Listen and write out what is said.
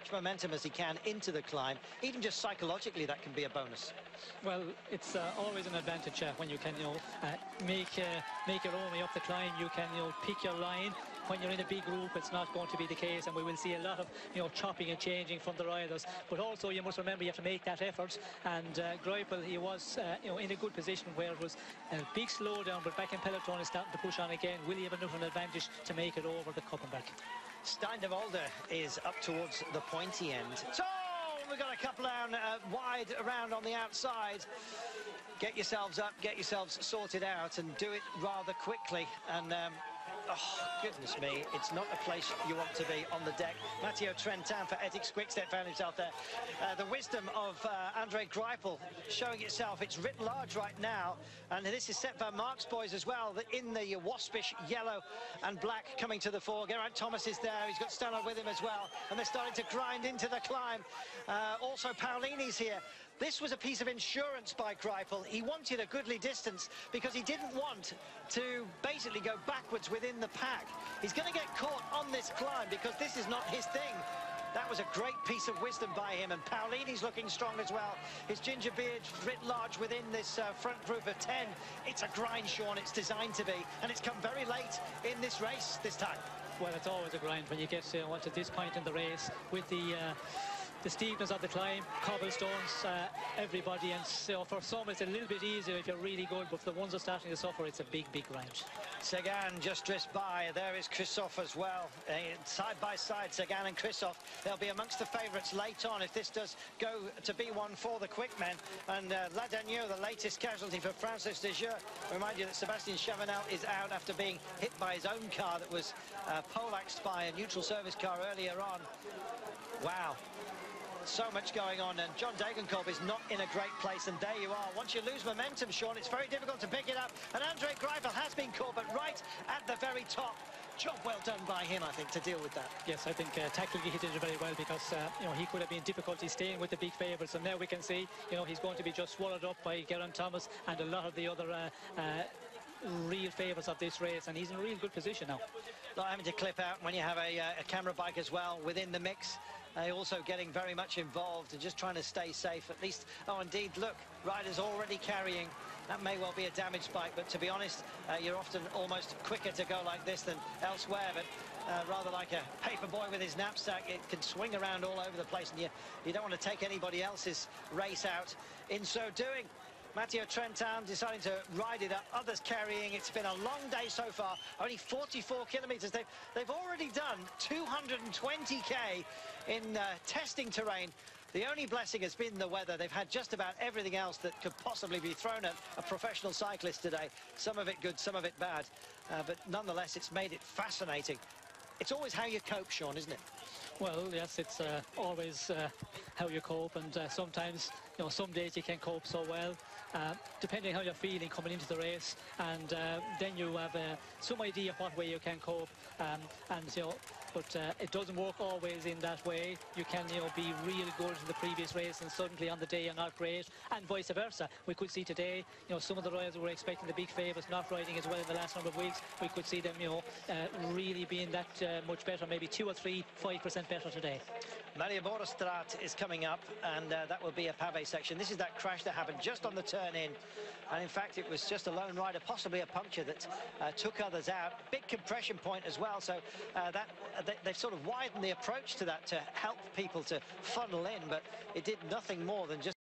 much momentum as he can into the climb. Even just psychologically, that can be a bonus. Well, it's always an advantage when you can, make your own way up the climb. You can, pick your line. When you're in a big group, it's not going to be the case, and we will see a lot of, chopping and changing from the riders. But also, you must remember you have to make that effort. And Greipel, he was, in a good position where it was a big slowdown, but back in peloton is starting to push on again. Will he have enough of an advantage to make it over the Koppenberg? Stein de Volder is up towards the pointy end. So we've got a couple down wide around on the outside. Get yourselves up, get yourselves sorted out, and do it rather quickly. And oh, goodness me, it's not a place you want to be on the deck. Matteo Trentin for Ethics Quickstep found himself there. The wisdom of Andre Greipel showing itself. It's writ large right now. And this is Sepp van Mark's boys as well, in the waspish yellow and black coming to the fore. Geraint Thomas is there. He's got Stannard with him as well. And they're starting to grind into the climb. Also, Paolini's here. This was a piece of insurance by Greipel. He wanted a goodly distance because he didn't want to basically go backwards within the pack. He's going to get caught on this climb because this is not his thing. That was a great piece of wisdom by him, and Paolini's looking strong as well. His ginger beard writ large within this front group of 10. It's a grind, Sean, it's designed to be, and it's come very late in this race this time. Well, it's always a grind when you get to this point in the race with the steepness of the climb, cobblestones, everybody, and so for some it's a little bit easier if you're really good, but for the ones that are starting to suffer, it's a big grind. Sagan just drifts by. There is Christophe as well. Side by side, Sagan and Christophe. They'll be amongst the favourites late on if this does go to be one for the quick men. And Ladagneau, the latest casualty for Francis de Jeux. Remind you that Sebastian Chavanel is out after being hit by his own car that was poleaxed by a neutral service car earlier on. Wow. So much going on, and John Degenkolb is not in a great place, and there you are. Once you lose momentum, Sean, it's very difficult to pick it up, and Andre Greipel has been caught, but right at the very top. Job well done by him, I think, to deal with that. Yes, I think tactically he did it very well because, he could have been difficulty staying with the big favourites, and now we can see, he's going to be just swallowed up by Geraint Thomas and a lot of the other real favourites of this race, and he's in a real good position now. Not having to clip out when you have a camera bike as well within the mix. Also getting very much involved and just trying to stay safe at least. Oh, indeed, look, riders already carrying. That may well be a damaged bike, but to be honest, you're often almost quicker to go like this than elsewhere, but rather like a paper boy with his knapsack, it can swing around all over the place, and you don't want to take anybody else's race out in so doing. Matteo Trentin deciding to ride it up, others carrying. It's been a long day so far, only 44 kilometres. They've already done 220k in testing terrain. The only blessing has been the weather. They've had just about everything else that could possibly be thrown at a professional cyclist today. Some of it good, some of it bad. But nonetheless, it's made it fascinating. It's always how you cope, Sean, isn't it? Well, yes, it's always how you cope, and sometimes, some days you can cope so well, depending how you're feeling coming into the race, and then you have some idea what way you can cope, but it doesn't work always in that way. You can, be real good in the previous race, and suddenly on the day you're not great, and vice versa. We could see today, some of the riders who were expecting the big favourites not riding as well in the last number of weeks. We could see them, really being that much better, maybe 2 or 3, 5% better today. Marieborstraat is coming up, and that will be a pavé section. This is that crash that happened just on the turn in, and in fact it was just a lone rider, possibly a puncture, that took others out. Big compression point as well, so they've sort of widened the approach to that to help people to funnel in, but it did nothing more than just